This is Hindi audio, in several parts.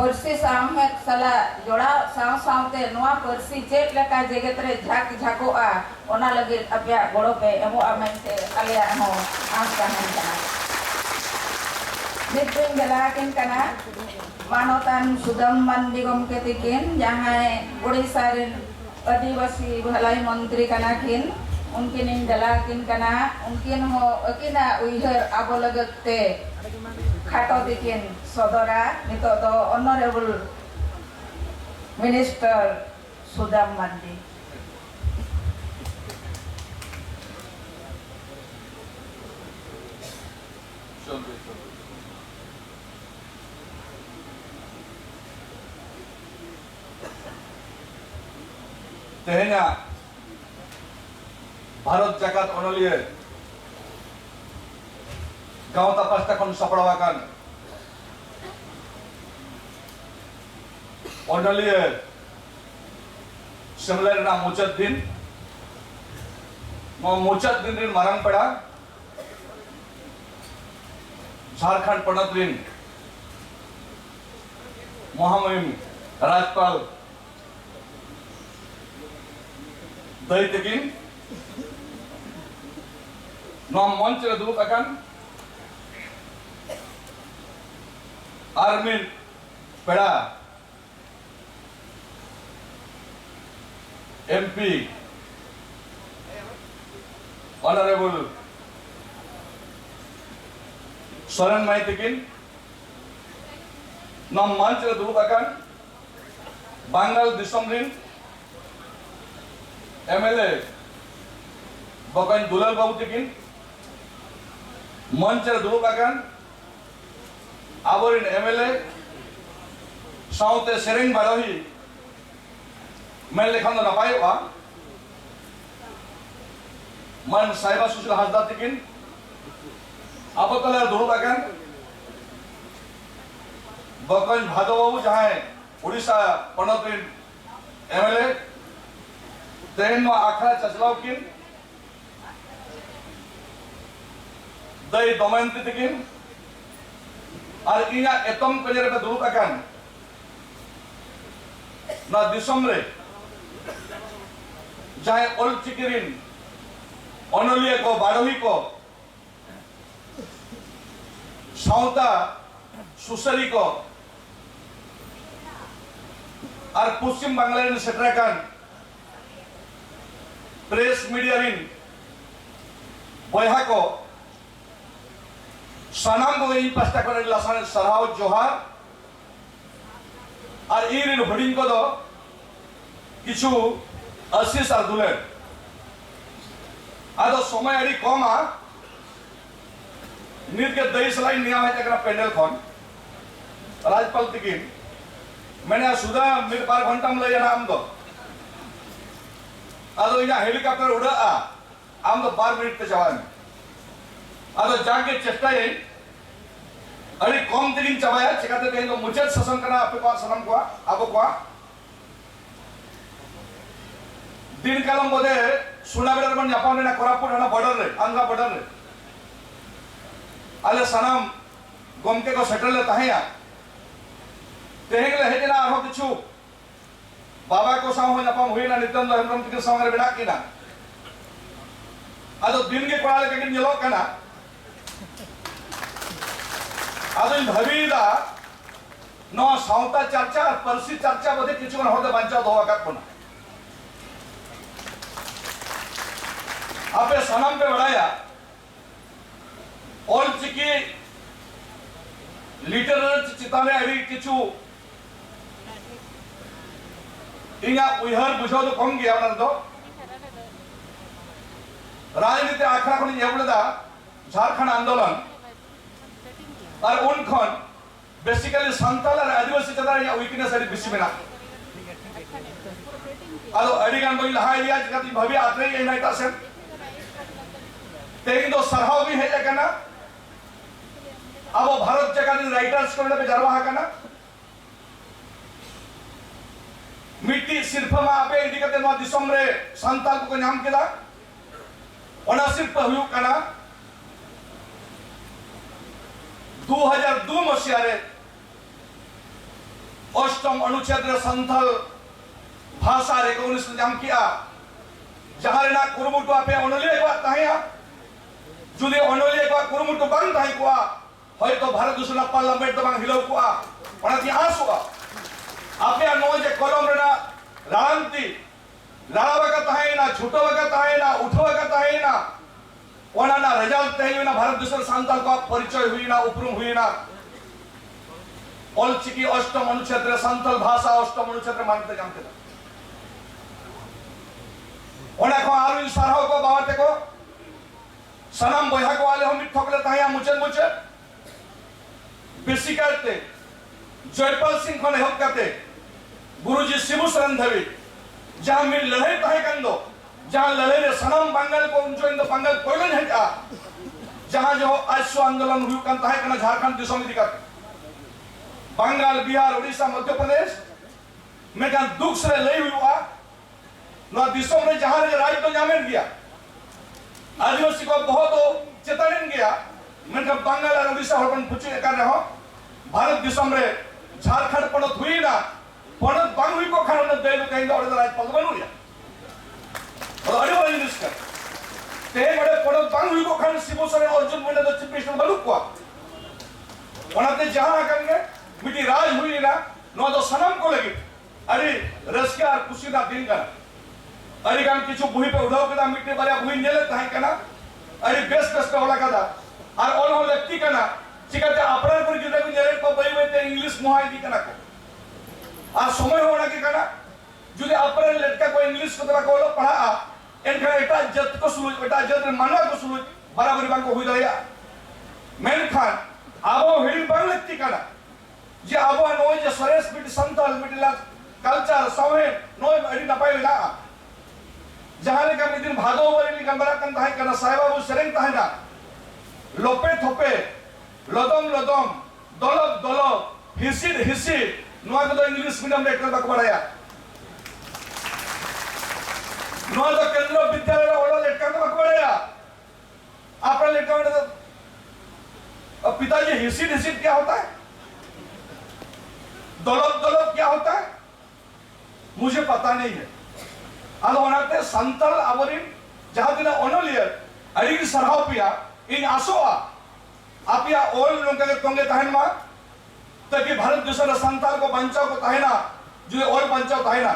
पार्सी सामहेद सला जोड़ा सावते नोआ पार्सी चेक लेका जेगत रे झाक झाकोआ ओना लगे अपया गोड़ो पे एमो आमेंते आलिया हो आस काहन कना नितिन गलाकिन कना मानवतान सुदम मंदी गमके तिकिन जहां उड़ीसा रे आदिवासी भलाई मंत्री कना किन उनकिन गलाकिन कना उनकिन हो अकिना उइहर आबो लगते खाटो दिकिन सदरा नितो दो ऑनरेबल मिनिस्टर सुदाम मांडी तेहना भारत जाकात ओनलिए गाँवता पास्ता खन सपड़ावाकान ओनलिए सेमलेर ना मुचत दिन रिन मारंग पड़ा झारखंड पड़त रिन महामहिम राज्यपाल दैतकिन नम मंच रे दुरुक अकान आर्मी पेड़ा एमपी ऑनरेबल सोरेन माइतिकिन नम मंच रे दुरुक अकान बांगाल दिसम रिन एमएलए बकन दुलाल बाबू तिकिन मंच रे दुरुक अकान आबोरिन एमएलए साउते सेरेंग बारोही मैं लेखन दो नपाय वा मन साहिबा सुशील हासदा तिकिन आबोतला दुरुक अकान बकन भादो बाबू जहां उड़ीसा पनतरिन एमएलए तेहन आखड़ा चचलाव किन दई दमयंती तिकिन और इना एतम कजर पे दुरुक अकान ना दिसम रे जहां ओल चिकिरिन ओनलिए को बारोही को साउता सुसरी को और पश्चिम बांग्ला रिन सेटराकान प्रेस मीडिया रिन बयहा को सानाम को इन पास्ता को लासान सराव जोहार और ई रिन होडिंग को दो किछु आशीष और दुलेर आदो समय अड़ी कम आ नीर के 23 लाइन निया है तकरा पैनल खन राज्यपाल तिकिन मैंने सुधा मिर पार घंटा में ले जाना हम दो आदो इना हेलीकॉप्टर उड़ा आम तो 12 मिनट पे चवान आदो जाके चेष्टा है अरे कम दिन चवाया चिकाते कहीं तो मुझे ससन करना आपके पास सनम को आपको को दिन कालम बोले सुना बेटर बन जापान रे ना कोरापुट ना बॉर्डर रे आंध्रा बॉर्डर रे आले सनम गमके को सेटल ले ताहिया तेहेगले हेजना आरो किछु बाबा को साव हो जापाम हुई ना नित्यानंद हेमरम तिके संग रे बेडा किना आदो दिन के कोड़ा लेके निलो कना आदो भवीदा नो साउता चर्चा परसी चर्चा बदे किछु कोन होते बंचा दोवा का कोना आपे सनम पे बढ़ाया ऑल चिकी लिटरर चिताने अड़ी किछु इना उइहर बुझो तो कम गया ना तो राजनीति आखड़ा को एवलदा झारखंड आंदोलन और उन खन बेसिकली संताल और आदिवासी चदा या वीकनेस अड़ी बिसी मेना आलो अड़ी गान कोई लहा एरिया जगत भव्य आत्रे ये नहीं तासे तेरी तो सरहाव भी है जगना अब भारत जगत राइटर्स को पे जरवा कना मिट्टी सिर्फ मा आपे इदिकते नो दिसम रे संताल को नाम केदा ओना सिर्फ हुयु कना 2002 मसिया रे अष्टम अनुच्छेद रे संथाल भाषा रिकॉग्निश जाम किया जहां रेना कुरुमुटु आपे ओनलिया को ताहिया जुदि ओनलिया को कुरुमुटु बांग ताहि को हयतो भारत देशना पार्लियामेंट तो बांग हिलो को ओनाति आसुआ आपे नो जे कलम रेना रांति लावा का ताहिना छुटो का ताहिना उठो का ताहिना ओनाना रिजल्ट ताहिना भारत देश संथाल का परिचय हुईना उपरुम हुईना ऑलचिकी अष्टम अनुच्छेद रे संथाल भाषा अष्टम अनुच्छेद रे मानते जानते ओना को आलु साराव को बावते को सनम बया को आले हम ठोकले ताया मुचन मुचे बेसी करते जयपाल सिंह खने हक करते गुरुजी शिबू सरन धवी जहां मिल लड़ाई ताहे कंदो जहां लड़ाई रे सनम बंगाल को उनजो इंदो बंगाल कोइलन है का जहां जो आशु आंदोलन हुई कन ताहे कना झारखंड दिसों दिक्कत बंगाल बिहार उड़ीसा मध्य प्रदेश में का दुख से लई हुआ ना दिसों में जहां रे राज तो जामेन गया आदिवासी को बहुत चेतावन गया मैं का बंगाल और उड़ीसा हरपन पुचे कर रहा हूं भारत दिसों रे झारखंड पणत हुई ना पणत बांग हुई को खाना दे दो कहीं और राज पल बनू या और अरे वाली निष्कर ते बड़े पणत बांग हुई को खाना शिबू सरे अर्जुन में तो चीफ मिनिस्टर बनू को ओनाते जहां करेंगे मिटी राज हुई ना नो तो सनम को लगी अरे रसका खुशीदा दिन का अरे काम किछु बुही पे उड़ाव कदा मिट्टी बारे बुही नेले ताहि कना अरे बेस बेस वाला कदा और ऑल हो लगती कना चिकते अपराध पर गिदा को नेले को बई बई इंग्लिश मोहाई दी कना को आ समय होना के कना जुदे अपराध लटका को इंग्लिश को तरा को पढ़ा एनका एटा जत को सुलु एटा जत मानवा को सुलु बराबर बांग को हुई दया मेन खान आवो हिल बांग लगती कना जे आवो नो जे सरेस बिट संतल बिटला कल्चर सवे नो अडी नपाई ला जहां ले कम दिन भादो वरी गंबरा कन ताहे कना साहेब बाबू सेरेंग ताहे ना लोपे थोपे लदम लदम दलब दलब हिसिड हिसिड नोआ को इंग्लिश मीडियम रे कर बकबड़ाया नोआ तो केंद्र विद्यालय रे ओला लेट कर बकबड़ाया आपरा लेट कर अब पिताजी हिसिड हिसिड क्या होता है दलब दलब क्या होता है मुझे पता नहीं है अलोनाते संतल आवरिन जहां दिन ओनलियर अरिग सरहाव पिया इन आसोआ आपिया ओल लोंका के तोंगे ताहेनमा ताकि भारत देश रे संताल को बंचाव को ताहेना जो ओल बंचाव ताहेना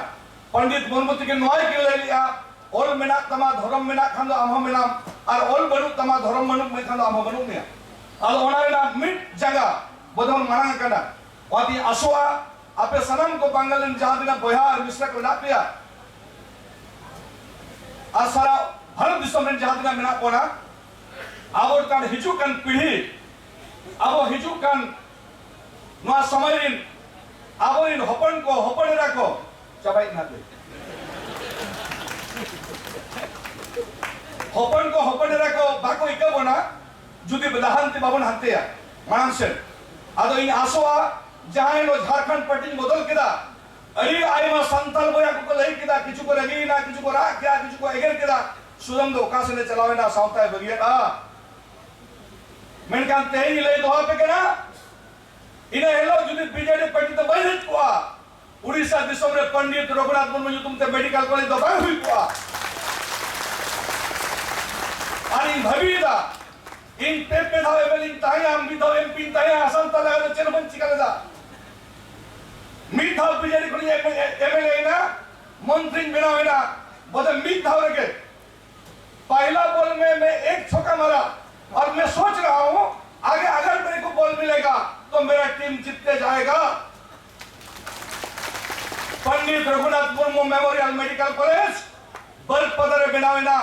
पंडित मोहम्मद के नोय के ले लिया ओल मेना तमा धर्म मेना खांदो आम मेना और ओल बनु तमा धर्म मनु में खांदो आम बनु में अल ओनारेना मिट जगह बदन माना कना वाती आसोआ आपे सनम को बंगालन जहां दिन बोहार मिश्रा को नापिया आसारा भारत दिसों में जहां दिन मेना कोना आवड़ कान हिजुकन पीढ़ी आवो हिजुकन नोआ समयरिन आवरिन हपन को हपनेरा को चबाई ना दे हपन को हपनेरा को बाको इका बना जुदी बदाहंती बाबन हंतेया मानसेन आदो इन आसोआ जहां लो झारखंड पार्टी बदल केदा अरे आइमा संताल बोया को लई केदा किछु को रगी ना किछु को रा क्या किछु को एगर केदा सुदम दो का से चलावे ना सावता बगिया मैं कहते हैं ले दोहा पे केना इने हेलो जुदी बीजेडी पार्टी तो बहित को उड़ीसा दिसों रे पंडित रघुनाथ मुर्मू जो तुमते मेडिकल कॉलेज दबा हुई को आणि भवीदा इन पेपे धावे बेलिंग ताया अम्बी धावे एमपी ताया आसान तला रे चेरमन चिकालेदा मीठा बीजेडी को एमएलए ना मंत्री बनावेना बदे मीठा रे पहला बॉल में मैं एक छक्का मारा और मैं सोच रहा हूं आगे अगर मेरे को बॉल मिलेगा तो मेरा टीम जीतते जाएगा Pandit Raghunath Murmu memorial medical college बल पदरे बनावेना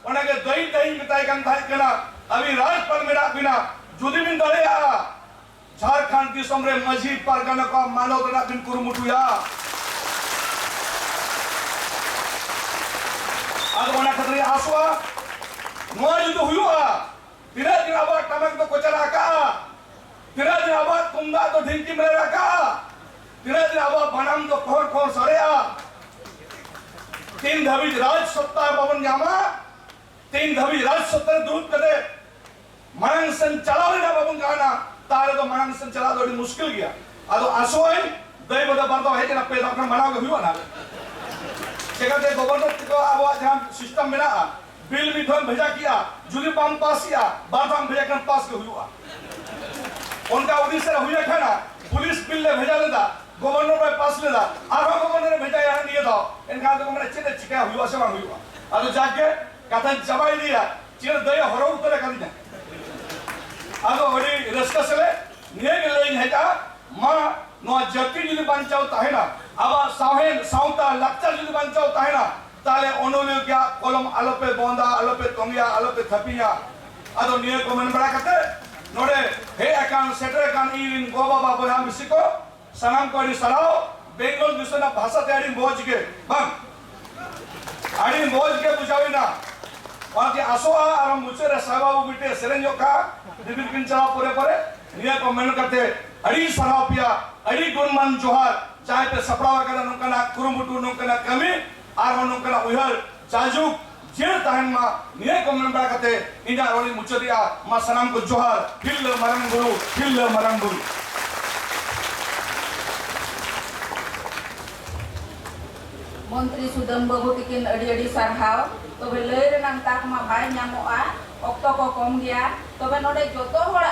उनके दई दई बिताई कन थाई केना अभी राजपाल मेरा बिना जुदी बिन दले आ झारखंड दिसों रे मझी परगना को मानव तना बिन कुरुमुटुया आज ओना खतरी आसवा नोआ जुदो हुआ तिरा दिन आबा टमक तो कोचरा का तिरा दिन आबा तुंगा तो ढिंकी मेरा का तिरा दिन आबा बनाम तो खोर खोर सरेया तीन धवी राज सत्ता भवन यामा तीन धवी राज सत्ता दूध करे मनांग सन चलावे ना बाबू गाना तारे तो मनांग सन चला दो मुश्किल गया आदो आसोई दई बदा बार दो हेजना पे दाखन मनाव के हुआ ना चिकाते गवर्नर को अब जहां सिस्टम में ना बिल मिथन भेजा किया जुली पाम पास किया बार दाम भेजा कर पास के हुआ उनका उड़ीसा हुआ था ना पुलिस बिल ले भेजा लेदा गवर्नर पे पास लेदा आरो गवर्नर ने भेजा यहाँ नहीं था इनका तो मैंने चिन्ह चिका हुआ से मांग हुआ अरे जाके कथा जबाई दिया चिन्ह दया हरो उतर कर दिया अरे बड़ी रस्ता से ले निये के ले है क्या माँ नो जति जुली बंचाओ ताहेना अब साहेन साउता लक्चर जुली बंचाओ ताहेना ताले ओनोले क्या कॉलम आलोपे बोंदा आलोपे तोंगिया आलोपे थपिया अरे निये को मन बड़ा करते नोड़े हे अकाउंट सेटर अकाउंट इन गोबा बाबू हम इसी को सलाम को अड़ी सराओ बेंगल दूसरा भाषा तैयारी बोझ के बंग अड़ी बोझ के बुझावी ना वहाँ के आसोआ और मुझे रसाबाबू बिटे सेरेंजो का दिबिल किन चला पूरे पूरे निया को मेहनत करते अड़ी सराव पिया अड़ी गुणमान जोहार चाहे पे सपरावा करा नुकना कुरुमुटु नुकना कमी आर नुकना उहर जाजुक जेल ताहन मा निया को मेहनत करते निजा रोली मुझे दिया मा सलाम को जोहार हिल मरंग गुरु मंत्री सुदम बाबू तिकिन अड़ी सारहाव तबे लय रेनांग ताक मा बाय ᱧᱟᱢᱚᱜᱼᱟ ᱚᱠᱛᱚ को कम गया तबे नोडे जोतो हर